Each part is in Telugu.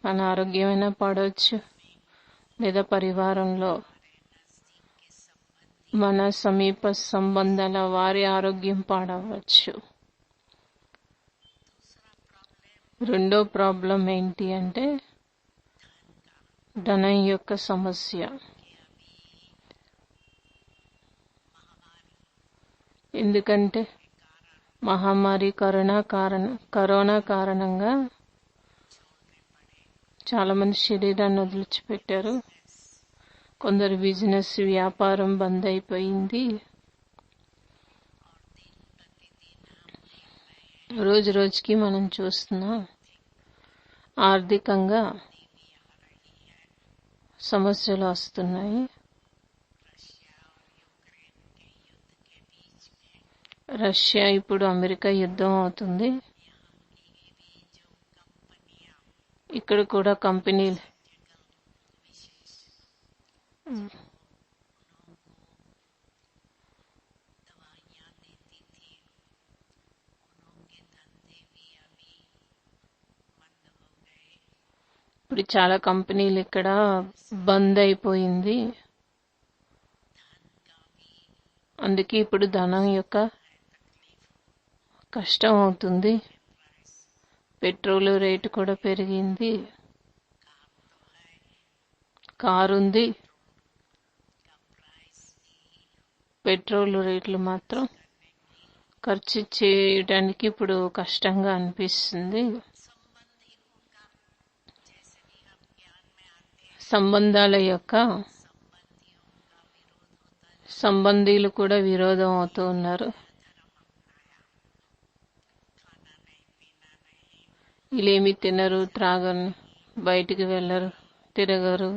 మన ఆరోగ్యమైనా పాడవచ్చు, లేదా పరివారంలో మన సమీప సంబంధాల వారి ఆరోగ్యం పాడవచ్చు. రెండో ప్రాబ్లం ఏంటి అంటే ధనం యొక్క సమస్య. ఎందుకంటే మహమ్మారి కరోనా కారణంగా చాలా మంది శరీరాన్ని వదిలిచిపెట్టారు. కొందరు బిజినెస్ వ్యాపారం బంద్ అయిపోయింది. రోజు రోజుకి మనం చూస్తున్నాం ఆర్థికంగా సమస్యలు వస్తున్నాయి. రష్యా ఇప్పుడు అమెరికా యుద్ధం అవుతుంది. ఇక్కడ కూడా కంపెనీలు ఇప్పుడు చాలా కంపెనీలు ఇక్కడ బంద్ అయిపోయింది. అందుకే ఇప్పుడు ధనం యొక్క కష్టం అవుతుంది. పెట్రోల్ రేటు కూడా పెరిగింది. కారు ఉంది, పెట్రోల్ రేట్లు మాత్రం ఖర్చు చేయడానికి ఇప్పుడు కష్టంగా అనిపిస్తుంది. సంబంధీలు కూడా విరోధం అవుతూ ఉన్నారు. వీళ్ళేమి తినరు, త్రాగరు, బయటికి వెళ్ళరు, తిరగరు,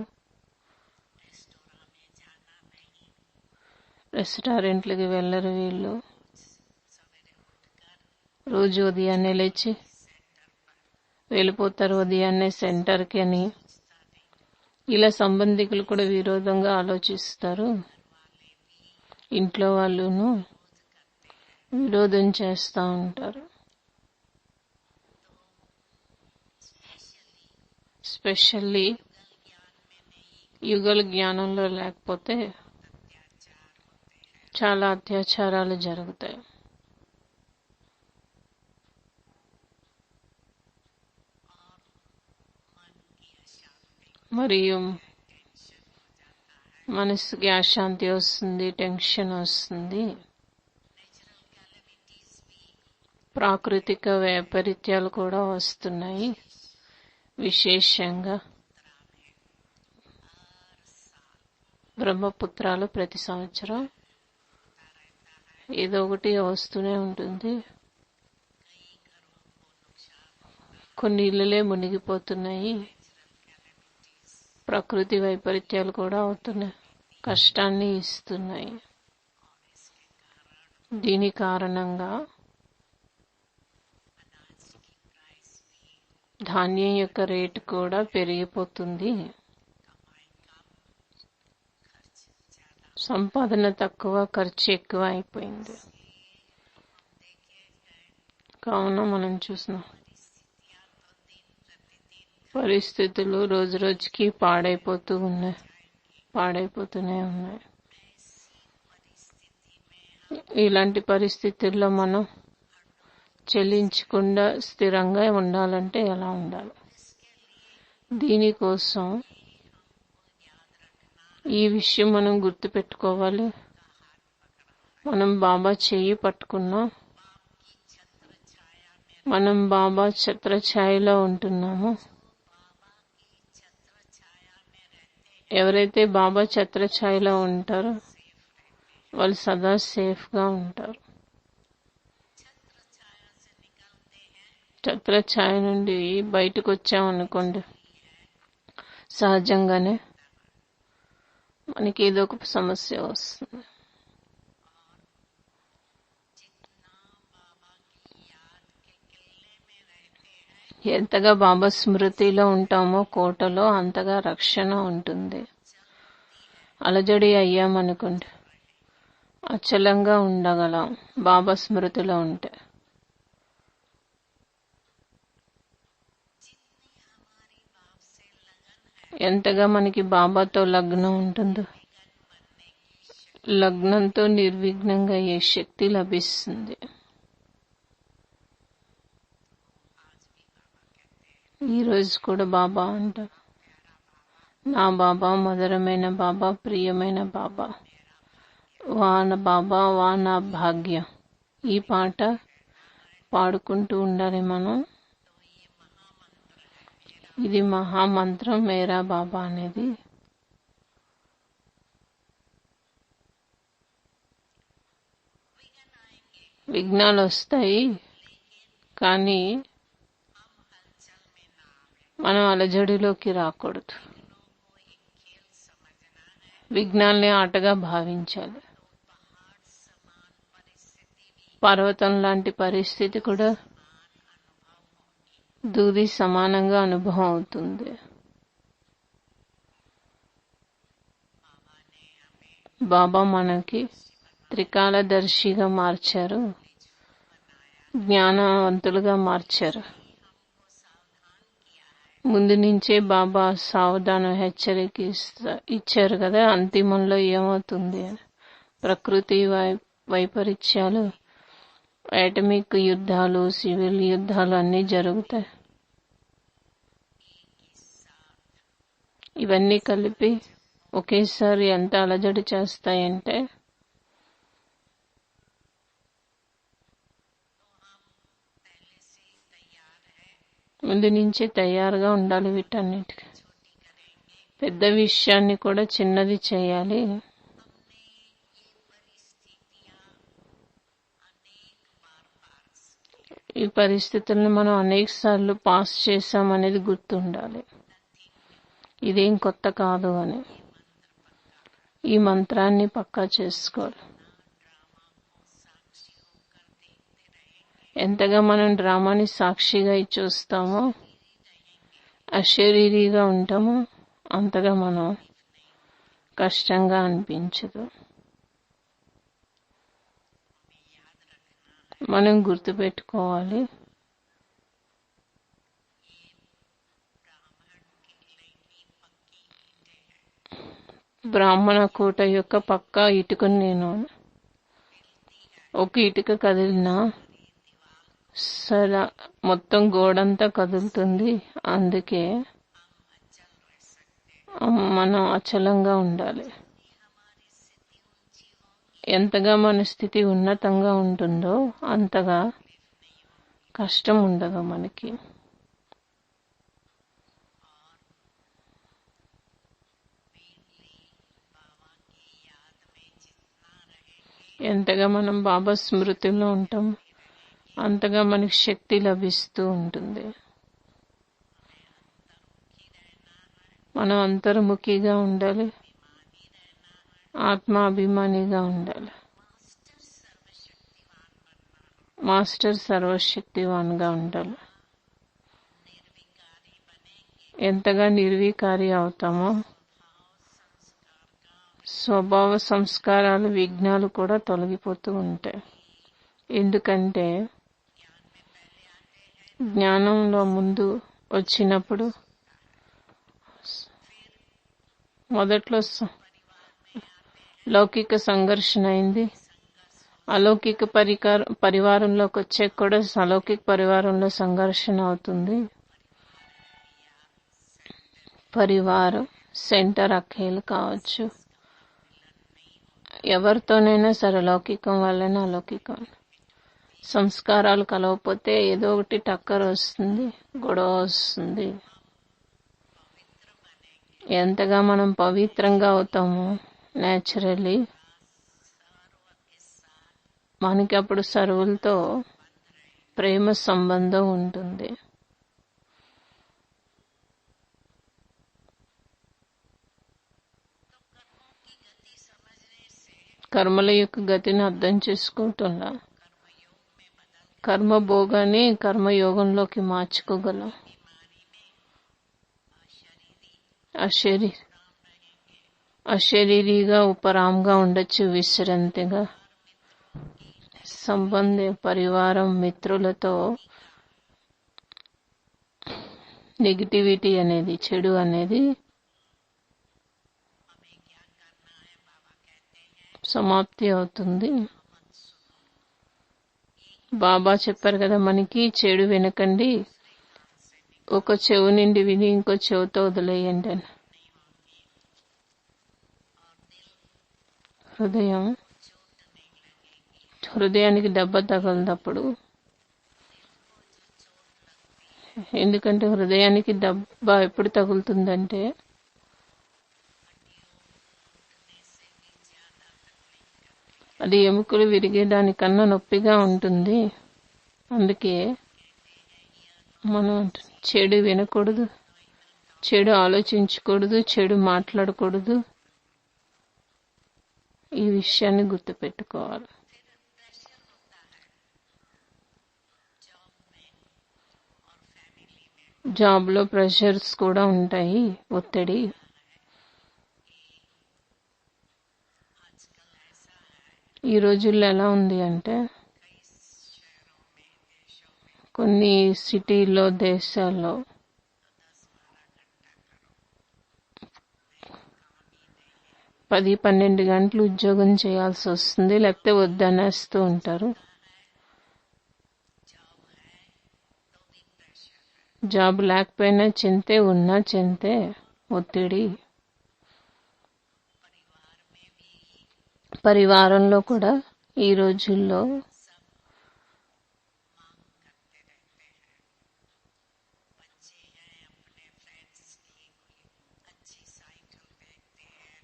రెస్టారెంట్లకి వెళ్ళరు. వీళ్ళు రోజు ఉదయాన్నే లేచి వెళ్ళిపోతారు, ఉదయాన్నే సెంటర్కి అని. ఇలా సంబంధికులు కూడా విరోధంగా ఆలోచిస్తారు. ఇంట్లో వాళ్ళును విరోధం చేస్తూ ఉంటారు. స్పెషల్లీ యుగల జ్ఞానంలో లేకపోతే చాలా అత్యాచారాలు జరుగుతాయి. మరియు మనసుకి అశాంతి వస్తుంది, టెన్షన్ వస్తుంది. ప్రాకృతిక వైపరీత్యాలు కూడా వస్తున్నాయి. విశేషంగా బ్రహ్మపుత్రాలు ప్రతి సంవత్సరం ఏదో ఒకటి వస్తూనే ఉంటుంది. కొన్ని ఇళ్ళలే మునిగిపోతున్నాయి. ప్రకృతి వైపరీత్యాలు కూడా అవుతున్నాయి, కష్టాన్ని ఇస్తున్నాయి. దీని కారణంగా ధాన్యం యొక్క రేటు కూడా పెరిగిపోతుంది. సంపాదన తక్కువ, ఖర్చు ఎక్కువ అయిపోయింది. కావున మనం చూసిన పరిస్థితులు రోజు రోజుకి పాడైపోతూనే ఉన్నాయి. ఇలాంటి పరిస్థితుల్లో మనం చెల్లించకుండా స్థిరంగా ఉండాలంటే ఎలా ఉండాలి? దీనికోసం ఈ విషయం మనం గుర్తుపెట్టుకోవాలి. మనం బాబా చెయ్యి పట్టుకున్నాం, మనం బాబా ఛత్రఛాయలో ఉంటున్నాము. ఎవరైతే బాబా ఛత్రఛాయలో ఉంటారో వాళ్ళు సదా సేఫ్గా ఉంటారు. ఛత్రఛాయ నుండి బయటకు వచ్చామనుకోండి, సహజంగానే మనకి ఏదో ఒక సమస్య వస్తుంది. ఎంతగా బాబా స్మృతిలో ఉంటామో కోటలో అంతగా రక్షణ ఉంటుంది. అలజడి అయ్యామనుకోండి, అచలంగా ఉండగలం బాబా స్మృతిలో ఉంటే. ఎంతగా మనకి బాబాతో లగ్నం ఉంటుందో, లగ్నంతో నిర్విఘ్నంగా ఏ శక్తి లభిస్తుంది. ఈరోజు కూడా బాబా అంటారు, నా బాబా మధురమైన బాబా, ప్రియమైన బాబా, వాన బాబా వా నా భాగ్యం. ఈ పాట పాడుకుంటూ ఉండాలి మనం. ఇది మహామంత్రం మేరా బాబా అనేది. విఘ్నాలు వస్తాయి, కానీ మనం అలజడిలోకి రాకూడదు. విఘ్నాల్ని ఆటగా భావించాలి. పర్వతం లాంటి పరిస్థితి కూడా దూది సమానంగా అనుభవం అవుతుంది. బాబా మనకి త్రికాలదర్శిగా మార్చారు, జ్ఞానవంతులుగా మార్చారు. ముందు నుంచే బాబా సావధాన హెచ్చరిక ఇచ్చారు కదా, అంతిమంలో ఏమవుతుంది అని. ప్రకృతి వైపరీత్యాలు, అటమిక్ యుద్ధాలు, సివిల్ యుద్ధాలు అన్నీ జరుగుతాయి. ఇవన్నీ కలిపి ఒకేసారి ఎంత అలజడి చేస్తాయంటే, ముందు నుంచే తయారుగా ఉండాలి వీటన్నిటికీ. పెద్ద విషయాన్ని కూడా చిన్నది చేయాలి. ఈ పరిస్థితులను మనం అనేక సార్లు పాస్ చేశామనేది గుర్తుండాలి. ఇదేం కొత్త కాదు అని. ఈ మంత్రాన్ని పక్కా చేసుకోవాలి. ఎంతగా మనం డ్రామాని సాక్షిగా చూస్తామో, అశరీరిగా ఉంటామో, అంతగా మనం కష్టంగా అనిపించదు. మనం గుర్తుపెట్టుకోవాలి, బ్రాహ్మణ కోట యొక్క పక్కా ఇటుకను నేను. ఒక ఇటుక కదిలినా మొత్తం గోడంతా కదులుతుంది. అందుకే మనం అచలంగా ఉండాలి. ఎంతగా మన స్థితి ఉన్నతంగా ఉంటుందో అంతగా కష్టం ఉండదు మనకి. ఎంతగా మనం బాబా స్మృతిలో ఉంటాం అంతగా మనకి శక్తి లభిస్తూ ఉంటుంది. మనం అంతర్ముఖిగా ఉండాలి, ఆత్మాభిమానిగా ఉండాలి. మాస్టర్ సర్వశక్తివాన్గా ఉండాలి. ఎంతగా నిర్వికారి అవుతామో స్వభావ సంస్కారాలు, విఘ్నాలు కూడా తొలగిపోతూ ఉంటాయి. ఎందుకంటే జ్ఞానంలో ముందు వచ్చినప్పుడు మొదట్లో లౌకిక సంఘర్షణ అయింది. అలౌకిక పరివారంలోకి వచ్చే కూడా అలౌకిక పరివారంలో సంఘర్షణ అవుతుంది. పరివారం సెంటర్ అఖేలు కావచ్చు, ఎవరితోనైనా సరే, లౌకికం వల్లైనా అలౌకికం. సంస్కారాలు కలవకపోతే ఏదో ఒకటి టక్కర్ వస్తుంది, గొడవ వస్తుంది. ఎంతగా మనం పవిత్రంగా అవుతామో నేచురల్లీ మనకి అప్పుడు సర్వులతో ప్రేమ సంబంధం ఉంటుంది. కర్మల యొక్క గతిని అర్థం చేసుకుంటున్నా కర్మభోగాన్ని కర్మయోగంలోకి మార్చుకోగలం. అశరీరిగా ఉపరాంగా ఉండొచ్చు, విశ్రాంతిగా. సంబంధ పరివారం మిత్రులతో నెగిటివిటీ అనేది, చెడు అనేది సమాప్తి అవుతుంది. బాబా చెప్పారు కదా మనకి, చెడు వినకండి, ఒక చెవు నుండి విని ఇంకో చెవుతో వదిలేయండి అని. హృదయానికి దెబ్బ తగలదప్పుడు. ఎందుకంటే హృదయానికి దెబ్బ ఎప్పుడు తగులుతుందంటే అది ఎముకలు విరిగేదానికన్నా నొప్పిగా ఉంటుంది. అందుకే మనం చెడు వినకూడదు, చెడు ఆలోచించకూడదు, చెడు మాట్లాడకూడదు. ఈ విషయాన్ని గుర్తుపెట్టుకోవాలి. జాబ్లో ప్రెషర్స్ కూడా ఉంటాయి, ఒత్తిడి. ఈ రోజుల్లో ఎలా ఉంది అంటే కొన్ని సిటీల్లో, దేశాల్లో 10-12 గంటలు ఉద్యోగం చేయాల్సి వస్తుంది, లేకపోతే వద్దనేస్తూ ఉంటారు. జాబ్ లేకపోయినా చింతే, ఉన్నా చింతే, ఒత్తిడి. పరివారంలో కూడా ఈ రోజుల్లో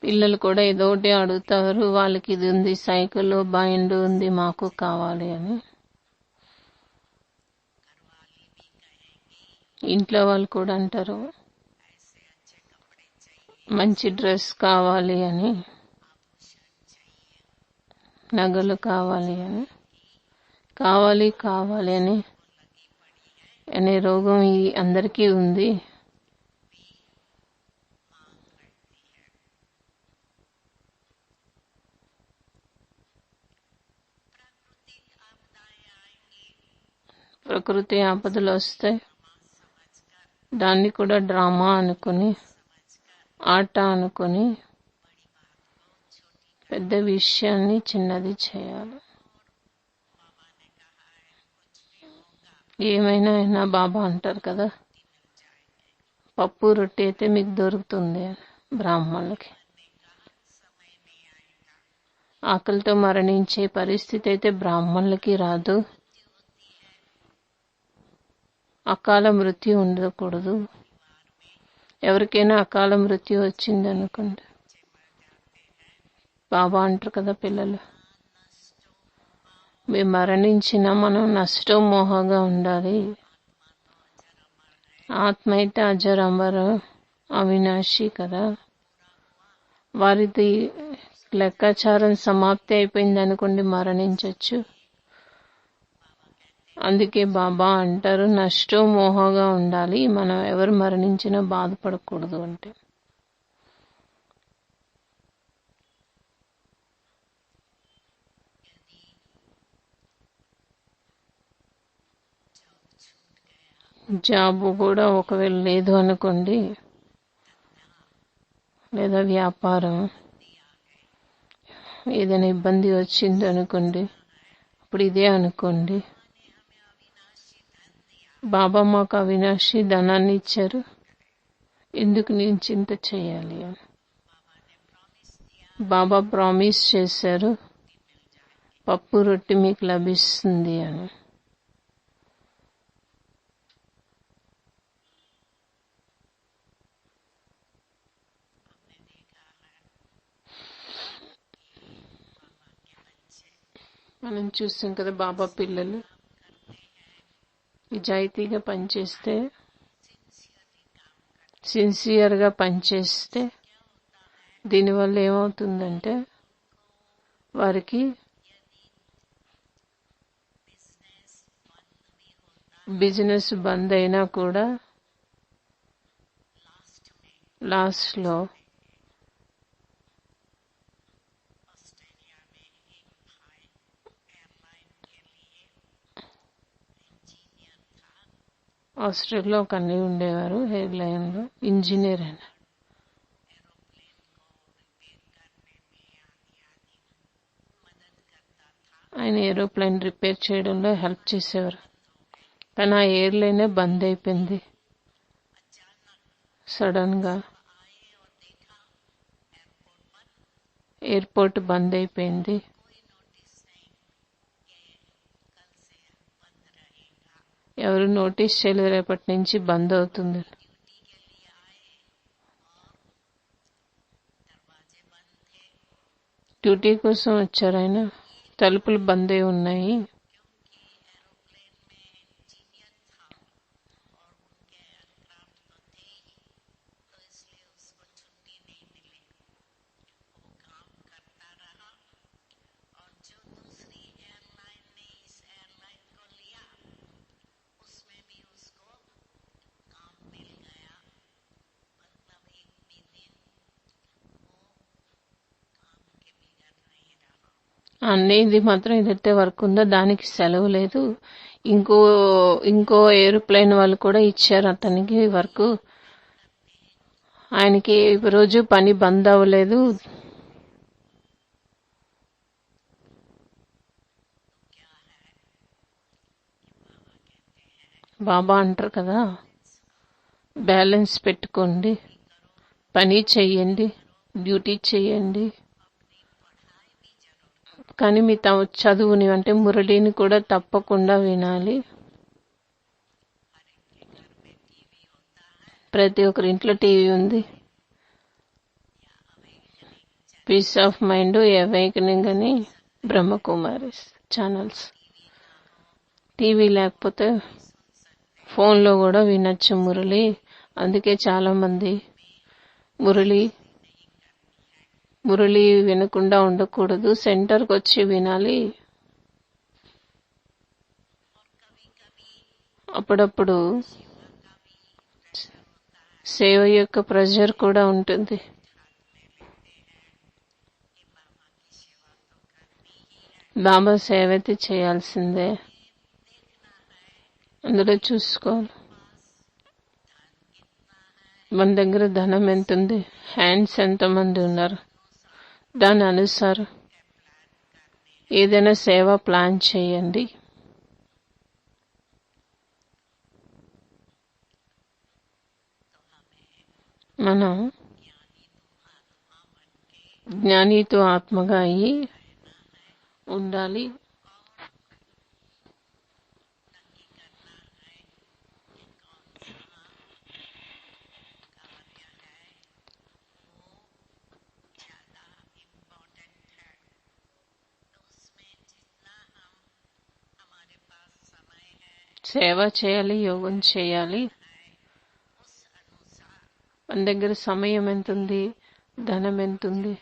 పిల్లలు కూడా ఏదో ఒకటి అడుగుతారు, వాళ్ళకి ఇది ఉంది, సైకిల్ బండి ఉంది, మాకు కావాలి అని. ఇంట్లో వాళ్ళు కూడా అంటారు మంచి డ్రెస్ కావాలి అని, నగలు కావాలి అని, కావాలి అని అనే రోగం ఈ అందరికీ ఉంది. ప్రకృతి ఆపదలు వస్తాయి, దాన్ని కూడా డ్రామా అనుకుని, ఆట అనుకుని పెద్ద విషయాన్ని చిన్నది చేయాలి. ఏమైనా అయినా బాబా అంటారు కదా, పప్పు రొట్టె అయితే మీకు దొరుకుతుంది బ్రాహ్మణులకి. ఆకలితో మరణించే పరిస్థితి అయితే బ్రాహ్మణులకి రాదు. అకాల మృత్యు ఉండకూడదు. ఎవరికైనా అకాల మృత్యు వచ్చిందనుకోండి, బాబా అంటారు కదా, పిల్లలు మేము మరణించినా మనం నష్టమోహగా ఉండాలి. ఆత్మ అయితే అజరమర అవినాశి కదా, వారిది లెక్కాచారం సమాప్తి అయిపోయింది అనుకోండి, మరణించవచ్చు. అందుకే బాబా అంటారు నష్టమోహగా ఉండాలి, మనం ఎవరు మరణించినా బాధపడకూడదు అంటే. జాబు కూడా ఒకవేళ లేదు అనుకోండి, లేదా వ్యాపారం ఏదైనా ఇబ్బంది వచ్చింది అనుకోండి, ఇప్పుడు ఇదే అనుకోండి, బాబా మాకు అవినాశి ధనాన్ని ఇచ్చారు, ఎందుకు నేను చింత చేయాలి అని. బాబా ప్రామిస్ చేశారు, పప్పు రొట్టె మీకు లభిస్తుంది అని. మనం చూస్తాం కదా, బాబా పిల్లలు నిజాయితీగా పనిచేస్తే, సిన్సియర్గా పనిచేస్తే దీనివల్ల ఏమవుతుందంటే వారికి బిజినెస్ బంద్ అయినా కూడా లాస్ట్లో ఆస్ట్రేలియాలో ఒక అన్నయ్య ఉండేవారు, ఎయిర్లైన్లో ఇంజనీర్ అని. ఆయన ఏరోప్లేన్ రిపేర్ చేయడంలో హెల్ప్ చేసేవారు. కానీ ఆ ఎయిర్లైనే బంద్ అయిపోయింది సడన్గా. ఎయిర్పోర్ట్ బంద్ అయిపోయింది. ఎవరు నోటీస్ చేయలేదు రేపటి నుంచి బంద్ అవుతుంది. డ్యూటీ కోసం వచ్చారు ఆయన. తలుపులు బంద్ అయి ఉన్నాయి. అన్నీ ఇది మాత్రం ఏదైతే వర్క్ ఉందో దానికి సెలవు లేదు. ఇంకో ఏరోప్లేన్ వాళ్ళు కూడా ఇచ్చారు అతనికి వర్క్. ఆయనకి రోజు పని బంద్ అవ్వలేదు. బాబా అంటారు కదా, బ్యాలెన్స్ పెట్టుకోండి, పని చెయ్యండి, డ్యూటీ చెయ్యండి. కానీ మీ చదువుని అంటే మురళిని కూడా తప్పకుండా వినాలి. ప్రతి ఒక్కరి ఇంట్లో టీవీ ఉంది. పీస్ ఆఫ్ మైండ్, అవేకనింగ్ అని బ్రహ్మకుమారి ఛానల్స్. టీవీ లేకపోతే ఫోన్లో కూడా వినొచ్చు మురళి. అందుకే చాలా మంది మురళి వినకుండా ఉండకూడదు, సెంటర్కి వచ్చి వినాలి. అప్పుడప్పుడు సేవ యొక్క ప్రెజర్ కూడా ఉంటుంది. బాబా సేవ అయితే చేయాల్సిందే. అందులో చూసుకోవాలి మన దగ్గర ధనం ఎంత ఉంది, హ్యాండ్స్ ఎంతమంది ఉన్నారు, దాని అనుసారం ఏదైనా సేవ ప్లాన్ చేయండి. మనం జ్ఞానితో ఆత్మగా అయ్యి ఉండాలి. సేవ చేయాలి, యోగం చేయాలి. మన దగ్గర సమయం ఎంతుంది, ధనం ఎంతుంది,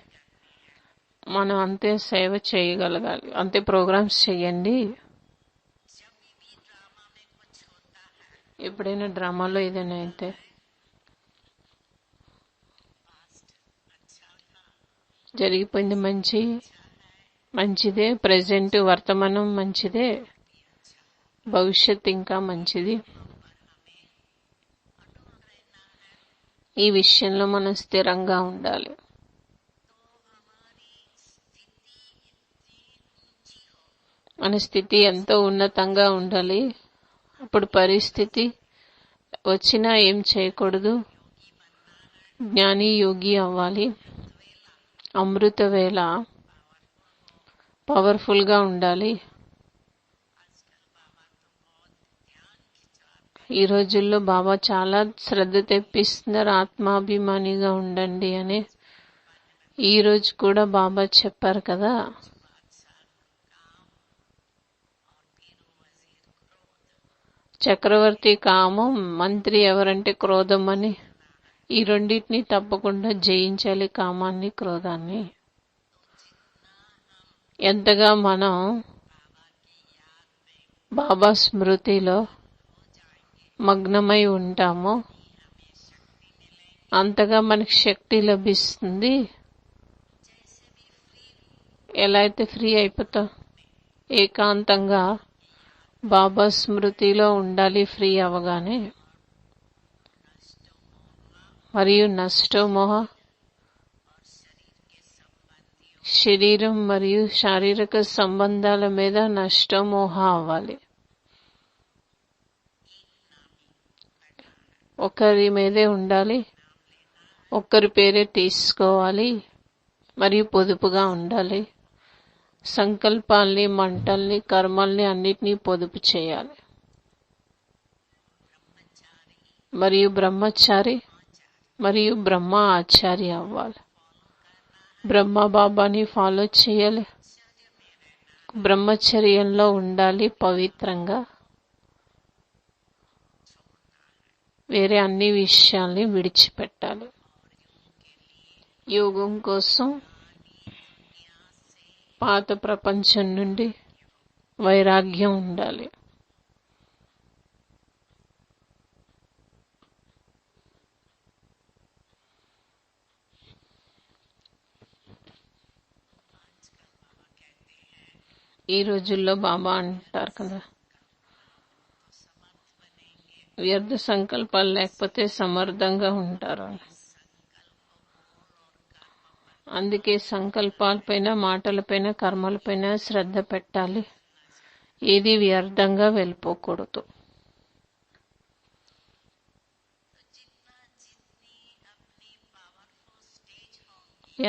మనం అంతే సేవ చేయగలగాలి. అంతే ప్రోగ్రామ్స్ చేయండి. ఎప్పుడైనా డ్రామాలో ఏదైనా అయితే జరిగిపోయింది, మంచిదే. ప్రెజెంట్ వర్తమానం మంచిదే, భవిష్యత్ ఇంకా మంచిది. ఈ విషయంలో మనం స్థిరంగా ఉండాలి. మన స్థితి ఎంతో ఉన్నతంగా ఉండాలి. అప్పుడు పరిస్థితి వచ్చినా ఏం చేయకూడదు, జ్ఞాని యోగి అవ్వాలి. అమృత వేళ పవర్ఫుల్గా ఉండాలి. ఈ రోజుల్లో బాబా చాలా శ్రద్ధ తెప్పిస్తున్నారు, ఆత్మాభిమానిగా ఉండండి అని. ఈ రోజు కూడా బాబా చెప్పారు కదా, చక్రవర్తి కామం, మంత్రి ఎవరంటే క్రోధం అని. ఈ రెండింటిని తప్పకుండా జయించాలి, కామాన్ని క్రోధాన్ని. ఎంతగా మనం బాబా స్మృతిలో మగ్నమై ఉంటామో అంతగా మనకి శక్తి లభిస్తుంది. ఎలా అయితే ఫ్రీ అయిపోతాం, ఏకాంతంగా బాబా స్మృతిలో ఉండాలి ఫ్రీ అవగానే. మరియు నష్టమోహ శరీరం మరియు శారీరక సంబంధాల మీద నష్టమోహ అవ్వాలి. ఒకరి మీదే ఉండాలి, ఒక్కరి పేరే తీసుకోవాలి మరియు పొదుపుగా ఉండాలి. సంకల్పాల్ని, మంటల్ని, కర్మల్ని అన్నిటినీ పొదుపు చేయాలి. మరియు బ్రహ్మచారి మరియు బ్రహ్మ ఆచార్య అవ్వాలి. బ్రహ్మ బాబాని ఫాలో చేయాలి. బ్రహ్మచర్యంలో ఉండాలి, పవిత్రంగా. వేరే అన్ని విషయాల్ని విడిచిపెట్టాలి. యోగం కోసం పాత ప్రపంచం నుండి వైరాగ్యం ఉండాలి. ఈ రోజుల్లో బాబా అంటారు కదా, వ్యర్థ సంకల్పాలు లేకపోతే సమర్థంగా ఉంటారు. అందుకే సంకల్పాలపైన, మాటలపైన, కర్మలపైన శ్రద్ధ పెట్టాలి. ఏది వ్యర్థంగా వెళ్ళిపోకూడదు.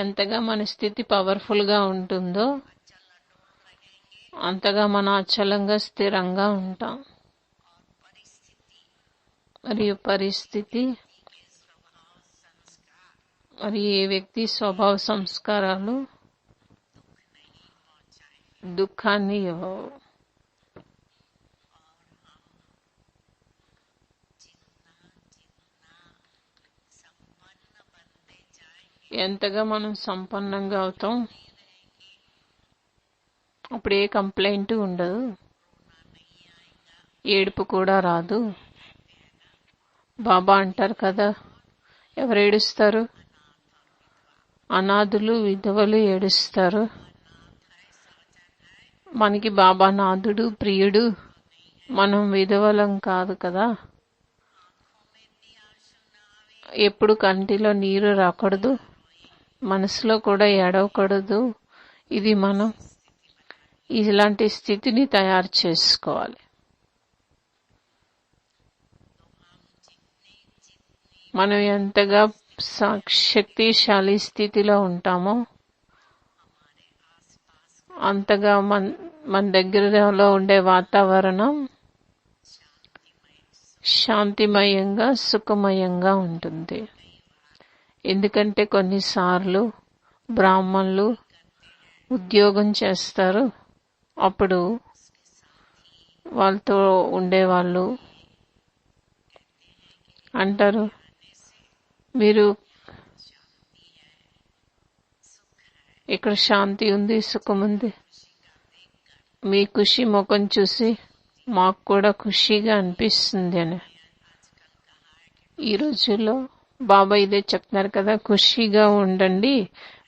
ఎంతగా మన స్థితి పవర్ఫుల్గా ఉంటుందో అంతగా మన అచలంగా స్థిరంగా ఉంటాం. మరియు పరిస్థితి మరి ఏ వ్యక్తి స్వభావ సంస్కారాలు దుఃఖాన్ని ఇవ్వవు. ఎంతగా మనం సంపన్నంగా అవుతాం, అప్పుడు ఏ కంప్లైంట్ ఉండదు, ఏడుపు కూడా రాదు. బాబా అంటారు కదా, ఎవరు ఏడుస్తారు? అనాథులు, విధవలు ఏడుస్తారు. మనకి బాబా నాథుడు, ప్రియుడు. మనం విధవలం కాదు కదా. ఎప్పుడు కంటిలో నీరు రాకూడదు, మనసులో కూడా ఏడవకూడదు. ఇది మనం ఇలాంటి స్థితిని తయారు చేసుకోవాలి. మనం ఎంతగా శక్తిశాలి స్థితిలో ఉంటామో అంతగా మన దగ్గరలో ఉండే వాతావరణం శాంతిమయంగా, సుఖమయంగా ఉంటుంది. ఎందుకంటే కొన్నిసార్లు బ్రాహ్మణులు ఉద్యోగం చేస్తారు. అప్పుడు వాళ్ళతో ఉండేవాళ్ళు అంటారు, మీరు ఇక్కడ శాంతి ఉంది, సుఖం ఉంది. మీ ఖుషి ముఖం చూసి మాకు కూడా ఖుషిగా అనిపిస్తుంది అని. ఈ రోజుల్లో బాబా ఇదే చెప్తున్నారు కదా, ఖుషిగా ఉండండి,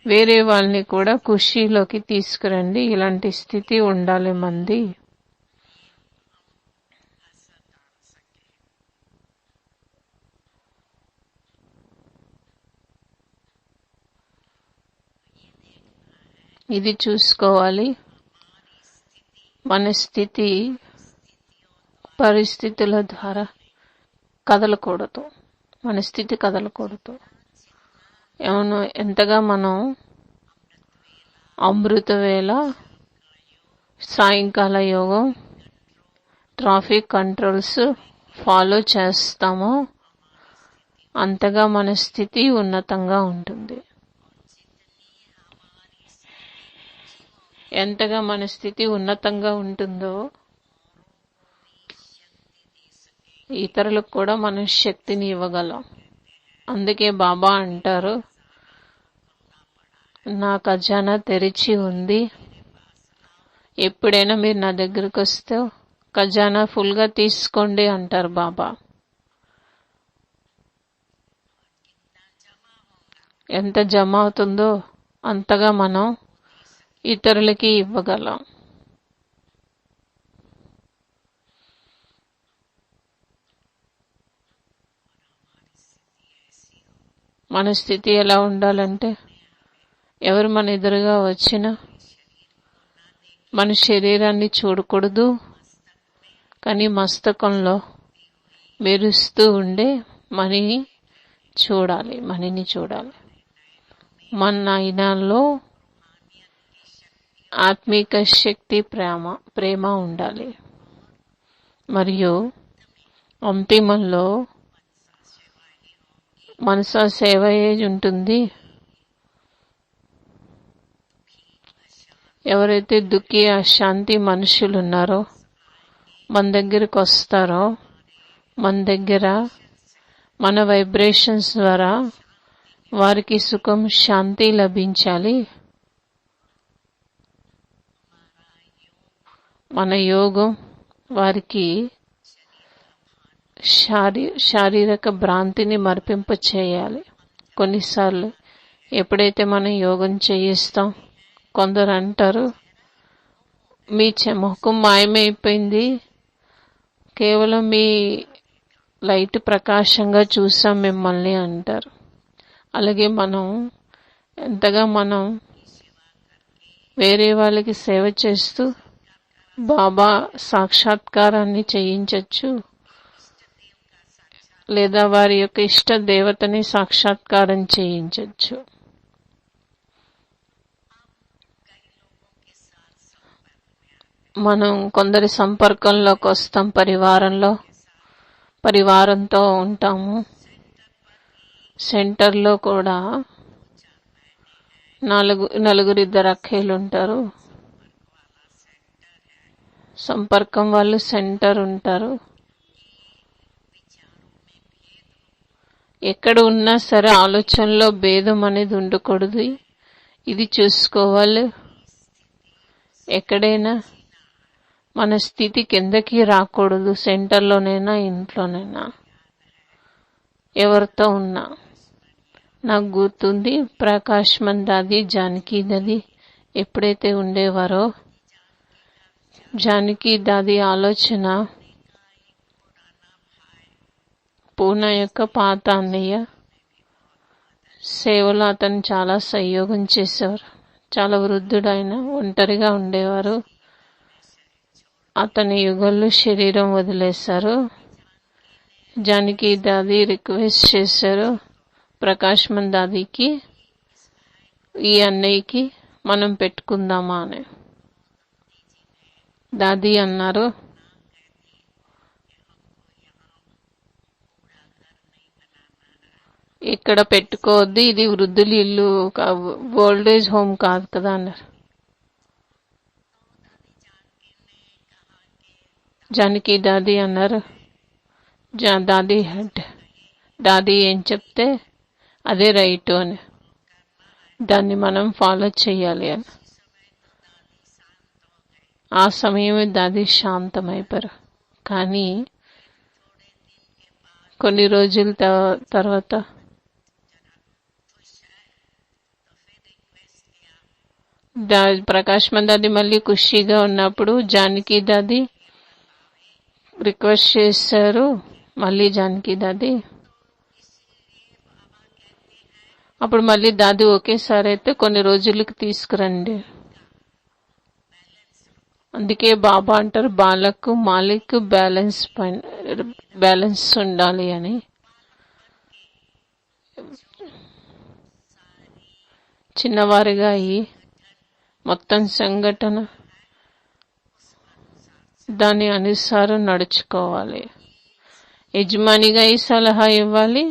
వేరే వాళ్ళని కూడా ఖుషీలోకి తీసుకురండి. ఇలాంటి స్థితి ఉండాలి మంది. ఇది చూసుకోవాలి. మన స్థితి పరిస్థితుల ద్వారా కదలకూడదు. మన స్థితి కదలకూడదు. ఏమన్నా ఎంతగా మనం అమృత వేళ, సాయంకాల యోగం, ట్రాఫిక్ కంట్రోల్స్ ఫాలో చేస్తామో అంతగా మన స్థితి ఉన్నతంగా ఉంటుంది. ఎంతగా మన స్థితి ఉన్నతంగా ఉంటుందో ఇతరులకు కూడా మన శక్తిని ఇవ్వగలం. అందుకే బాబా అంటారు, నా ఖజానా తెరిచి ఉంది. ఎప్పుడైనా మీరు నా దగ్గరకు వస్తే ఖజానా ఫుల్గా తీసుకోండి అంటారు బాబా. ఎంత జమ అవుతుందో అంతగా మనం ఇతరులకి ఇవ్వగలం. మన స్థితి ఎలా ఉండాలంటే ఎవరు మన ఎదురుగా వచ్చినా మన శరీరాన్ని చూడకూడదు, కానీ మస్తకంలో మెరుస్తూ ఉండే మణిని చూడాలి. మన నయనాల్లో ఆత్మిక శక్తి, ప్రేమ ఉండాలి. మరియు అంతిమంలో మనసా సేవయే ఉంటుంది. ఎవరైతే దుఃఖి అశాంతి మనుషులు ఉన్నారో మన దగ్గరకు వస్తారో, మన దగ్గర మన వైబ్రేషన్స్ ద్వారా వారికి సుఖం, శాంతి లభించాలి. మన యోగం వారికి శారీరక భ్రాంతిని మరిపింప చేయాలి. కొన్నిసార్లు ఎప్పుడైతే మనం యోగం చేయిస్తాం, కొందరు అంటారు, మీ ముఖం మాయమైపోయింది, కేవలం మీ లైట్ ప్రకాశంగా చూసాం మిమ్మల్ని అంటారు. అలాగే ఎంతగా మనం వేరే వాళ్ళకి సేవ చేస్తూ బాబా సాక్షాత్కారాన్ని చేయించచ్చు, లేదా వారి యొక్క ఇష్ట దేవతని సాక్షాత్కారం చేయించచ్చు. మనం కొందరి సంపర్కంలోకి వస్తాం, పరివారంతో ఉంటాము. సెంటర్లో కూడా నలుగురిద్దరు అక్కయ్యలు ఉంటారు. సంపర్కం వాళ్ళు సెంటర్ ఉంటారు. ఎక్కడ ఉన్నా సరే ఆలోచనలో భేదం అనేది ఉండకూడదు. ఇది చూసుకోవాలి. ఎక్కడైనా మన స్థితి కిందకి రాకూడదు. సెంటర్లోనైనా ఇంట్లోనైనా ఎవరితో ఉన్నా. నాకు గుర్తుంది, ప్రకాష్ మందాది, జానకి దాది ఎప్పుడైతే ఉండేవారో, జానకి దాది ఆలోచన పూనా యొక్క పాత అన్నయ్య సేవలో అతను చాలా సహయోగం చేసేవారు. చాలా వృద్ధుడైన, ఒంటరిగా ఉండేవారు. అతని యుగంలో శరీరం వదిలేశారు. జానకి దాది రిక్వెస్ట్ చేశారు, ప్రకాష్ మందాదికి, ఈ అన్నయ్యకి మనం పెట్టుకుందామా అని. దాది అన్నారు, ఇక్కడ పెట్టుకోవద్దు, ఇది వృద్ధుల ఇల్లు, ఓల్డేజ్ హోమ్ కాదు కదా అన్నారు. జానకి దాది అన్నారు, దాది ఏం చెప్తే అదే రైట్ అని, దాన్ని మనం ఫాలో చేయాలి అని. ఆ సమయమే దాది శాంతమైపోయారు. కానీ కొన్ని రోజుల తర్వాత ప్రకాష్ మందాది మళ్ళీ ఖుషీగా ఉన్నప్పుడు జానకి దాది రిక్వెస్ట్ చేశారు, మళ్ళీ జానకి దాది. అప్పుడు మళ్ళీ దాది ఒకేసారి అయితే కొన్ని రోజులకి తీసుకురండి. అందుకే బాబా అంటారు, బాలకు మాలిక్ బ్యాలెన్స్ ఉండాలి అని. చిన్నవారిగా అయ్యి మొత్తం సంఘటన దాని అనుసారం నడుచుకోవాలి. యజమానిగా అయి సలహా ఇవ్వాలి,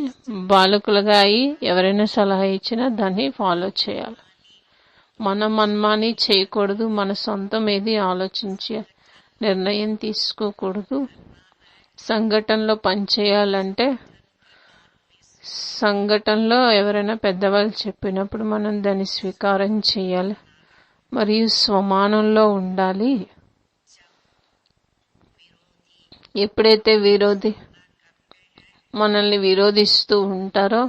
బాలకులుగా అయి ఎవరైనా సలహా ఇచ్చినా దాన్ని ఫాలో చేయాలి. మనం మన్మాని చేయకూడదు. మన సొంతం ఏది ఆలోచించి నిర్ణయం తీసుకోకూడదు. సంఘటనలో పనిచేయాలంటే సంఘటనలో ఎవరైనా పెద్దవాళ్ళు చెప్పినప్పుడు మనం దాన్ని స్వీకారం చేయాలి, మరియు స్వమానంలో ఉండాలి. ఎప్పుడైతే మనల్ని విరోధిస్తూ ఉంటారో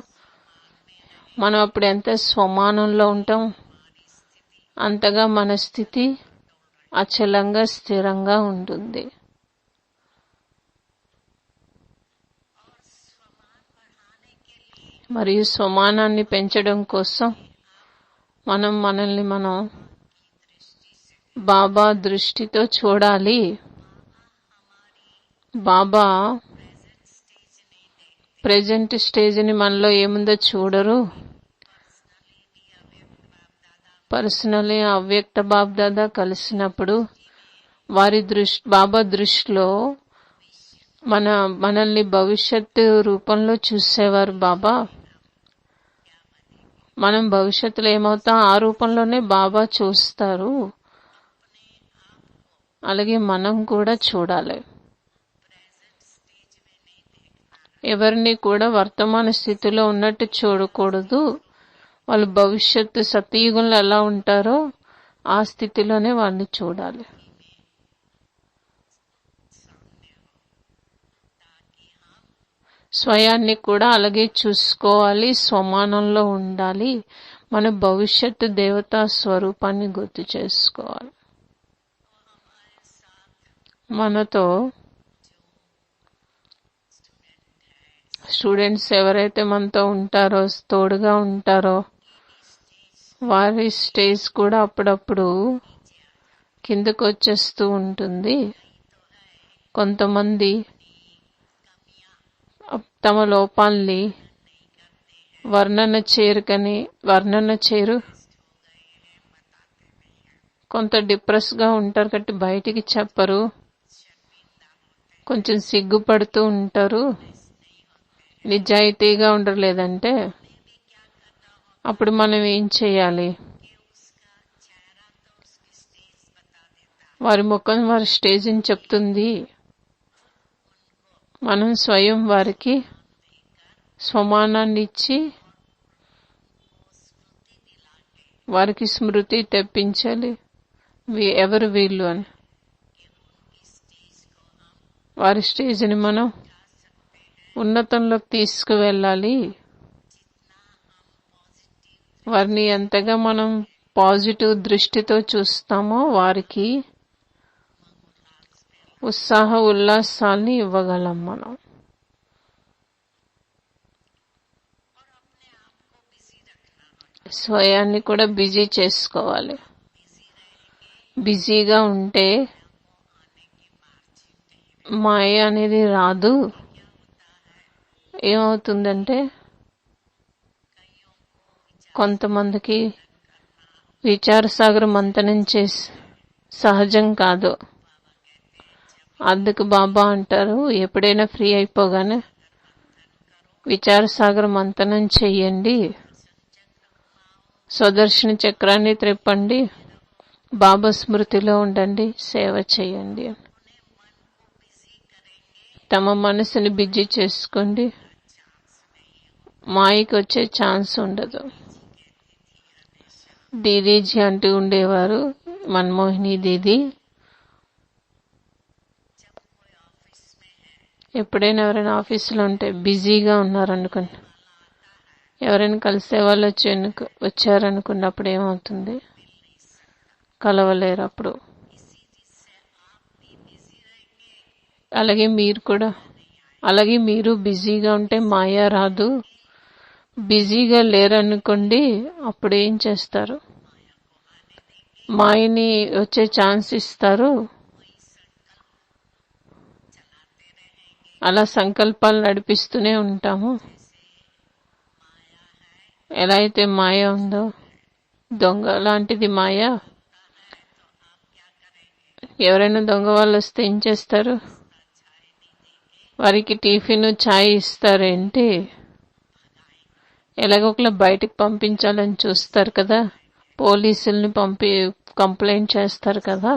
మనం అప్పుడు ఎంత స్వమానంలో ఉంటాం, అంతగా మన స్థితి అచలంగా స్థిరంగా ఉంటుంది. మరియు స్వమానాన్ని పెంచడం కోసం మనల్ని మనం బాబా దృష్టితో చూడాలి. బాబా ప్రెజెంట్ స్టేజ్ని మనలో ఏముందో చూడరు. పర్సనలీ అవ్యక్త బాబ్దాదా కలిసినప్పుడు బాబా దృష్టిలో మనల్ని భవిష్యత్తు రూపంలో చూసేవారు బాబా. మనం భవిష్యత్తులో ఏమవుతాం ఆ రూపంలోనే బాబా చూస్తారు. అలాగే మనం కూడా చూడాలి. ఎవరిని కూడా వర్తమాన స్థితిలో ఉన్నట్టు చూడకూడదు. వాళ్ళు భవిష్యత్తు సత్యయుగంలో ఎలా ఉంటారో ఆ స్థితిలోనే వాళ్ళని చూడాలి. స్వయాన్ని కూడా అలాగే చూసుకోవాలి, స్వమానంలో ఉండాలి. మన భవిష్యత్తు దేవతా స్వరూపాన్ని గుర్తు చేసుకోవాలి. మనతో స్టూడెంట్స్ ఎవరైతే మనతో ఉంటారో, తోడుగా ఉంటారో, వారి స్టేజ్ కూడా అప్పుడప్పుడు కిందకు వచ్చేస్తూ ఉంటుంది. కొంతమంది తమ లోపాల్ని వర్ణన చేయరు. కొంత డిప్రెస్ గా ఉంటారు కాబట్టి బయటికి చెప్పరు. కొంచెం సిగ్గుపడుతూ ఉంటారు, నిజాయితీగా ఉండరు. లేదంటే అప్పుడు మనం ఏం చేయాలి? వారి ముఖం వారి స్టేజ్ని చెప్తుంది. మనం స్వయం వారికి స్వమానాన్ని ఇచ్చి వారికి స్మృతి తెప్పించాలి. ఎవరు వీళ్ళు అని. వారి స్టేజ్ని మనం ఉన్నతంలోకి తీసుకువెళ్ళాలి. వారిని ఎంతగా మనం పాజిటివ్ దృష్టితో చూస్తామో వారికి ఉల్లాసాల్ని ఇవ్వగలం మనం. స్వయాన్ని కూడా బిజీ చేసుకోవాలి. బిజీగా ఉంటే మాయ అనేది రాదు. ఏమవుతుందంటే కొంతమందికి విచారసాగర మంతనం చేసి సహజం కాదు. అందుకు బాబా అంటారు, ఎప్పుడైనా ఫ్రీ అయిపోగానే విచారసాగర మంతనం చెయ్యండి, స్వదర్శన చక్రాన్ని త్రిప్పండి, బాబా స్మృతిలో ఉండండి, సేవ చేయండి. తమ మనసుని బిజీ చేసుకోండి, మాయకి వచ్చే ఛాన్స్ ఉండదు. దీదీజీ అంటూ ఉండేవారు, మన్మోహిని దీదీ, ఎప్పుడైనా ఎవరైనా ఆఫీసులో ఉంటే బిజీగా ఉన్నారనుకోండి, ఎవరైనా కలిసే వాళ్ళు వచ్చారనుకున్నప్పుడు ఏమవుతుంది? కలవలేరు. అప్పుడు అలాగే మీరు బిజీగా ఉంటే మాయా రాదు. బిజీగా లేరనుకోండి, అప్పుడు ఏం చేస్తారు? మాయని వచ్చే ఛాన్స్ ఇస్తారు. అలా సంకల్పాలు నడిపిస్తూనే ఉంటాము. ఎలా అయితే మాయ ఉందో, దొంగ లాంటిది మాయ. ఎవరైనా దొంగ వాళ్ళు వస్తే ఏం చేస్తారు? వారికి టిఫిన్ ఛాయ్ ఇస్తారేంటి? ఎలాగోకలా బయటికి పంపించాలని చూస్తారు కదా, పోలీసుల్ని కంప్లైంట్ చేస్తారు కదా.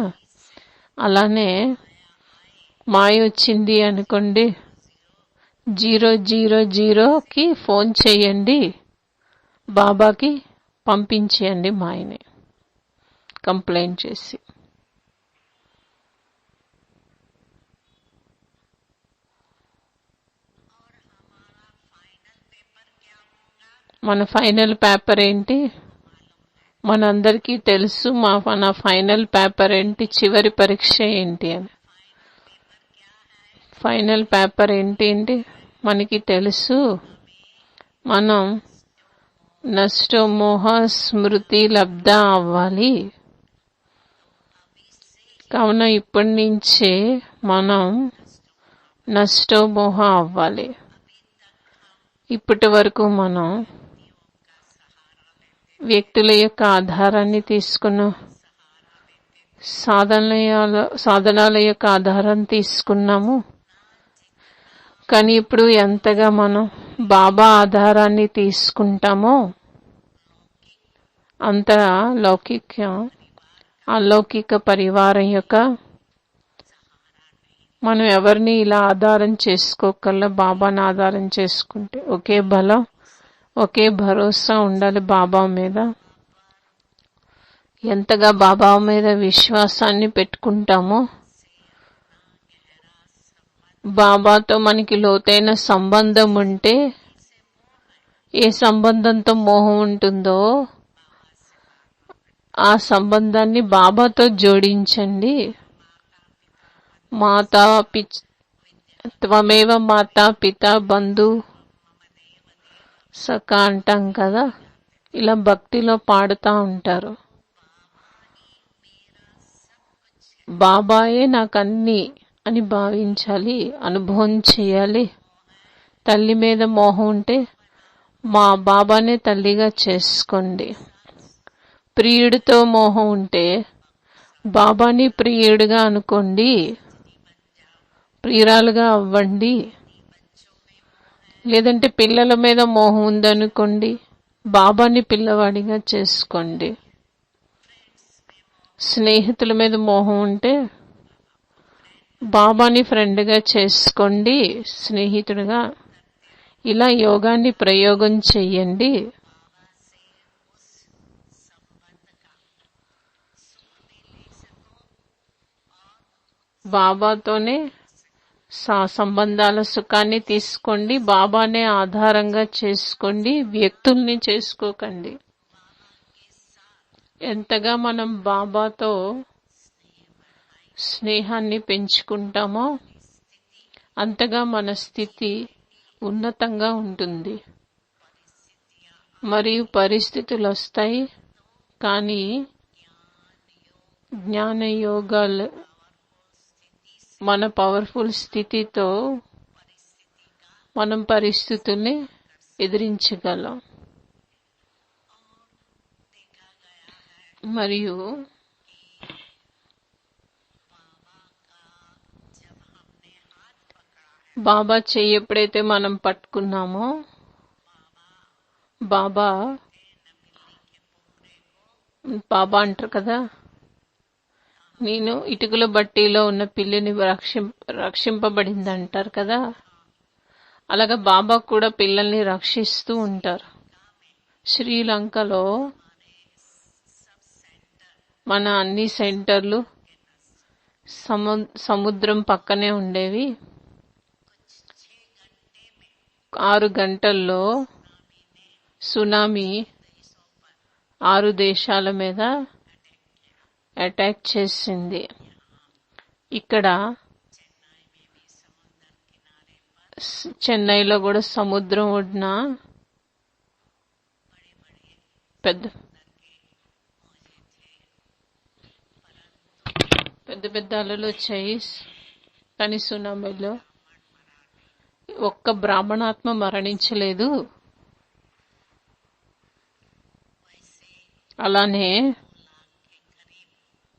అలానే మాయ వచ్చింది అనుకోండి, 000కి ఫోన్ చేయండి, బాబాకి పంపించేయండి మాయని కంప్లైంట్ చేసి. మన ఫైనల్ పేపర్ ఏంటి? మనందరికీ తెలుసు మన ఫైనల్ పేపర్ ఏంటి, చివరి పరీక్ష ఏంటి అని. ఫైనల్ పేపర్ ఏంటి మనకి తెలుసు. మనం నష్టో మోహ స్మృతి లబ్ధ అవ్వాలి. కావున ఇప్పటి నుంచే మనం నష్టో మోహ అవ్వాలి. ఇప్పటి వరకు మనం వ్యక్తుల యొక్క ఆధారాన్ని తీసుకున్నాం, సాధనాల యొక్క ఆధారం తీసుకున్నాము. కానీ ఇప్పుడు ఎంతగా మనం బాబా ఆధారాన్ని తీసుకుంటామో అంత అలౌకిక పరివారం యొక్క మనం ఎవరిని ఇలా ఆధారం చేసుకోకల్లా బాబాను ఆధారం చేసుకుంటే ఒకే బలం, ఒకే భరోసా ఉండాలి బాబా మీద. ఎంతగా బాబా మీద విశ్వాసాన్ని పెట్టుకుంటామో బాబాతో మనకి లోతైన సంబంధం ఉంటే, ఏ సంబంధంతో మోహం ఉంటుందో ఆ సంబంధాన్ని బాబాతో జోడించండి. త్వమేవ మాతా పిత బంధు సఖా అంటాం కదా, ఇలా భక్తిలో పాడుతూ ఉంటారు. బాబాయే నాకన్నీ అని భావించాలి, అనుభవం చేయాలి. తల్లి మీద మోహం ఉంటే మా బాబానే తల్లిగా చేసుకోండి. ప్రియుడితో మోహం ఉంటే బాబాని ప్రియుడిగా అనుకోండి, ప్రియురాలుగా అవ్వండి. లేదంటే పిల్లల మీద మోహం ఉందనుకోండి, బాబాని పిల్లవాడిగా చేసుకోండి. స్నేహితుల మీద మోహం ఉంటే బాబాని ఫ్రెండ్గా చేసుకోండి, స్నేహితుడిగా. ఇలా యోగాన్ని ప్రయోగం చెయ్యండి. బాబాతోనే సంబంధాల సుఖాన్ని తీసుకోండి, బాబానే ఆధారంగా చేసుకోండి, వ్యక్తుల్ని చేసుకోకండి. ఎంతగా మనం బాబాతో స్నేహాన్ని పెంచుకుంటామో అంతగా మన స్థితి ఉన్నతంగా ఉంటుంది. మరియు పరిస్థితులు వస్తాయి, కానీ జ్ఞాన యోగాలు మన పవర్ఫుల్ స్థితితో మనం పరిస్థితుల్ని ఎదిరించగలం. మరియు బాబా చెయ్యి ఎప్పుడైతే మనం పట్టుకున్నామో, బాబా అంటారు కదా, నేను ఇటుకల బట్టీలో ఉన్న పిల్లిని రక్షింపబడింది అంటారు కదా, అలాగా బాబా కూడా పిల్లల్ని రక్షిస్తూ ఉంటారు. శ్రీలంకలో మన అన్ని సెంటర్లు సముద్రం పక్కనే ఉండేవి. 6 గంటల్లో సునామీ 6 దేశాల మీద అటాక్ చేసింది. ఇక్కడ చెన్నైలో కూడా సముద్రం ఒడ్డున పెద్ద అలలు వచ్చాయి. కానీ సునామీలో ఒక్క బ్రాహ్మణాత్మ మరణించలేదు. అలానే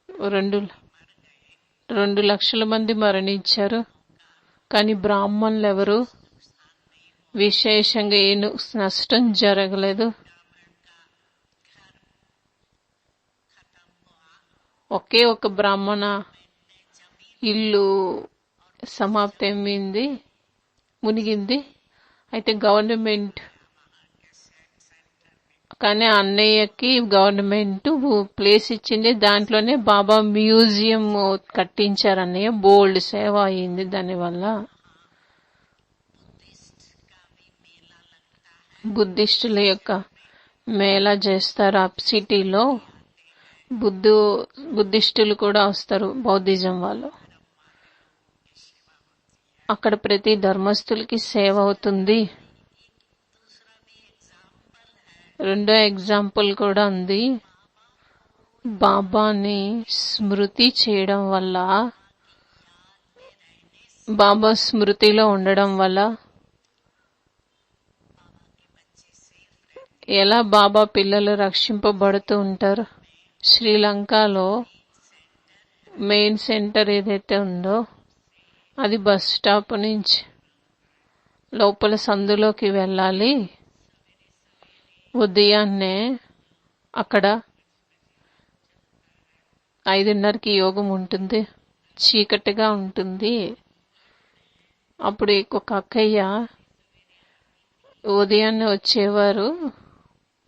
2 లక్షల మంది మరణించారు. కానీ బ్రాహ్మణులు ఎవరు విశేషంగా ఏ నష్టం జరగలేదు. ఒకే ఒక బ్రాహ్మణ ఇల్లు సమాప్తమైంది, మునిగింది. అయితే గవర్నమెంట్, కానీ అన్నయ్యకి గవర్నమెంట్ ప్లేస్ ఇచ్చింది. దాంట్లోనే బాబా మ్యూజియం కట్టించారు. అన్నయ్య బోల్డ్ సేవ అయింది దానివల్ల. బుద్ధిస్టుల యొక్క మేళా చేస్తారు ఆ సిటీలో. బుద్ధిస్టులు కూడా వస్తారు, బౌద్ధిజం వాళ్ళు. అక్కడ ప్రతి ధర్మస్థులకి సేవ అవుతుంది. రెండో ఎగ్జాంపుల్ కూడా ఉంది. బాబాని స్మృతి చేయడం వల్ల, బాబా స్మృతిలో ఉండడం వల్ల ఎలా బాబా పిల్లలు రక్షింపబడుతూ ఉంటారు. శ్రీలంకలో మెయిన్ సెంటర్ ఏదైతే ఉందో అది బస్ స్టాప్ నుంచి లోపల సందులోకి వెళ్ళాలి. ఉదయాన్నే అక్కడ 5:30కి యోగం ఉంటుంది. చీకటిగా ఉంటుంది. అప్పుడు ఒక అక్కయ్య ఉదయాన్నే వచ్చేవారు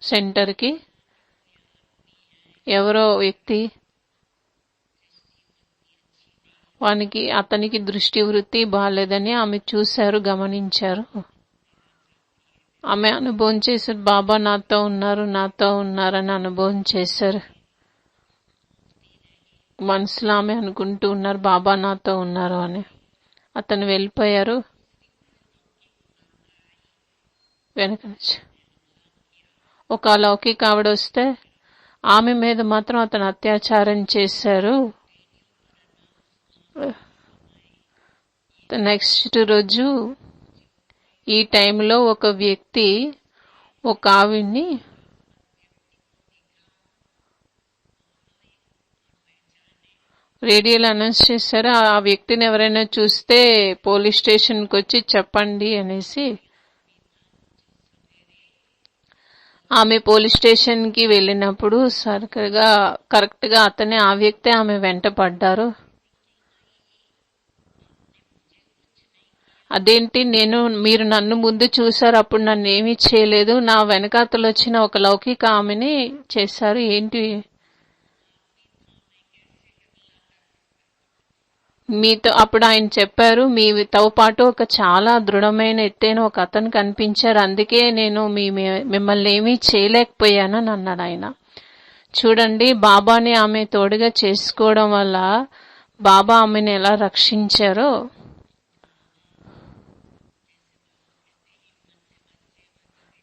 సెంటర్కి. ఎవరో వ్యక్తి అతనికి దృష్టి వృత్తి బాగాలేదని ఆమె చూశారు, గమనించారు. ఆమె అనుభవం చేశారు, బాబా నాతో ఉన్నారని అనుభవం చేశారు. మనసులో ఆమె అనుకుంటూ ఉన్నారు, బాబా నాతో ఉన్నారు అని. అతను వెళ్ళిపోయారు. వెనక నుంచి ఒక లౌకిక ఆవిడ వస్తే ఆమె మీద మాత్రం అతను అత్యాచారం చేశారు. నెక్స్ట్ రోజు ఈ టైంలో ఒక వ్యక్తి ఒక ఆవిడ్ని రేడియోలో అనౌన్స్ చేశారు. ఆ వ్యక్తిని ఎవరైనా చూస్తే పోలీస్ స్టేషన్కి వచ్చి చెప్పండి అనేసి. ఆమె పోలీస్ స్టేషన్కి వెళ్ళినప్పుడు కరెక్ట్గా ఆ వ్యక్తి ఆమె వెంట పడ్డారు. అదేంటి, మీరు నన్ను ముందు చూసారు, అప్పుడు నన్ను ఏమీ చేయలేదు, నా వెనకాతలు వచ్చిన ఒక లౌకిక ఆమెని చేశారు, ఏంటి? మీతో అప్పుడు ఆయన చెప్పారు, మీతో పాటు ఒక చాలా దృఢమైన ఎత్తైన ఒక అతను కనిపించారు, అందుకే నేను మిమ్మల్ని ఏమీ చేయలేకపోయానని అన్నాడు ఆయన. చూడండి, బాబాని ఆమె తోడుగా చేసుకోవడం వల్ల బాబా ఆమెను ఎలా రక్షించారో.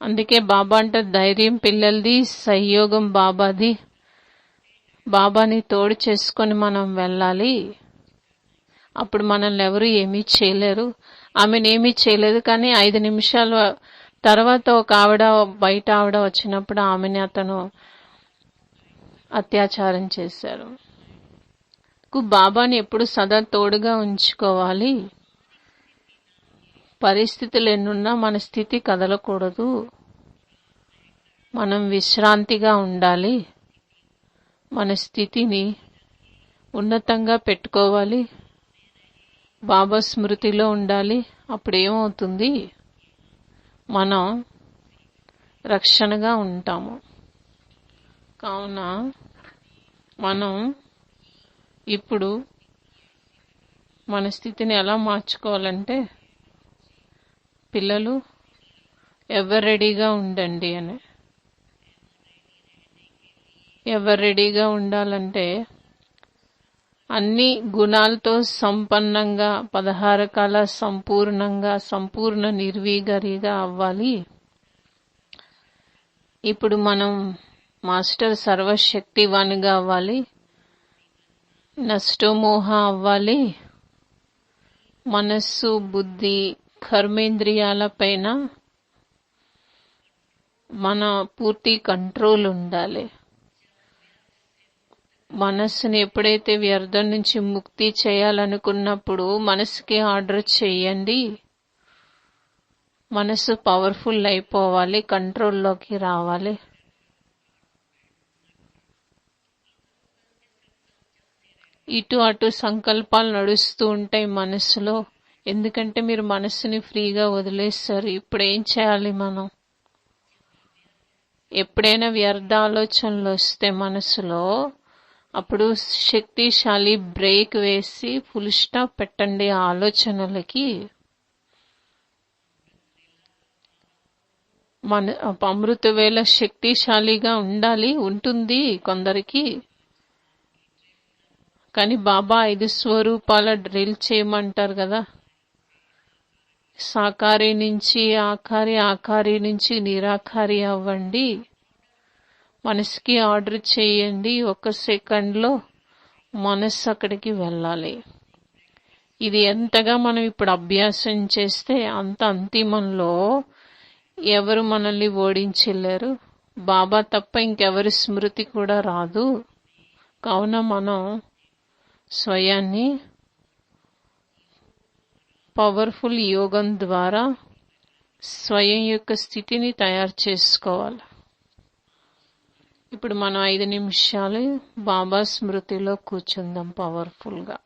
అందుకే బాబా అంటే ధైర్యం పిల్లలది, సహయోగం బాబాది. బాబాని తోడు చేసుకొని మనం వెళ్ళాలి. అప్పుడు మనల్ని ఎవరు ఏమీ చేయలేరు. ఆమెనేమీ చేయలేదు, కానీ 5 నిమిషాల తర్వాత ఒక బయట ఆవిడ వచ్చినప్పుడు ఆమెని అతను అత్యాచారం చేశారు. బాబాని ఎప్పుడు సదా తోడుగా ఉంచుకోవాలి. పరిస్థితులు ఎన్నున్నా మన స్థితి కదలకూడదు. మనం విశ్రాంతిగా ఉండాలి. మన స్థితిని ఉన్నతంగా పెట్టుకోవాలి. బాబా స్మృతిలో ఉండాలి. అప్పుడు ఏమవుతుంది, మనం రక్షణగా ఉంటాము. కావున మనం ఇప్పుడు మన స్థితిని ఎలా మార్చుకోవాలంటే, పిల్లలు ఎవరు రెడీగా ఉండండి అని. ఎవరు రెడీగా ఉండాలంటే అన్ని గుణాలతో సంపన్నంగా 16 కాల సంపూర్ణ నిర్వీగరిగా అవ్వాలి. ఇప్పుడు మనం మాస్టర్ సర్వశక్తివానిగా అవ్వాలి. నష్టమోహ అవ్వాలి. మనస్సు, బుద్ధి, కర్మేంద్రియాల పైన మన పూర్తి కంట్రోల్ ఉండాలి. మనస్సుని ఎప్పుడైతే వ్యర్థం నుంచి ముక్తి చేయాలనుకున్నప్పుడు మనసుకి ఆర్డర్ చేయండి. మనసు పవర్ఫుల్ అయిపోవాలి, కంట్రోల్లోకి రావాలి. ఇటు అటు సంకల్పాలు నడుస్తూ ఉంటాయి మనసులో. ఎందుకంటే మీరు మనస్సుని ఫ్రీగా వదిలేస్తారు. ఇప్పుడు ఏం చేయాలి మనం? ఎప్పుడైనా వ్యర్థ ఆలోచనలు వస్తే మనసులో, అప్పుడు శక్తిశాలి బ్రేక్ వేసి ఫుల్ స్టాప్ పెట్టండి ఆ ఆలోచనలకి. అమృత వేళ శక్తిశాలిగా ఉంటుంది కొందరికి. కానీ బాబా 5 స్వరూపాల డ్రిల్ చేయమంటారు కదా. సాకారి నుంచి ఆకారి, ఆకారి నుంచి నిరాకారి అవ్వండి. మనసుకి ఆర్డర్ చేయండి, 1 సెకండ్లో మనస్సు అక్కడికి వెళ్ళాలి. ఇది ఎంతగా మనం ఇప్పుడు అభ్యాసం చేస్తే అంత అంతిమంలో ఎవరు మనల్ని ఓడించలేరు. బాబా తప్ప ఇంకెవరి స్మృతి కూడా రాదు. కావున మనం స్వయాన్ని పవర్ఫుల్ యోగం ద్వారా స్వయం యొక్క స్థితిని తయారు చేసుకోవాలి. ఇప్పుడు మనం 5 నిమిషాలు బాబా స్మృతిలో కూర్చుందాం పవర్ఫుల్గా.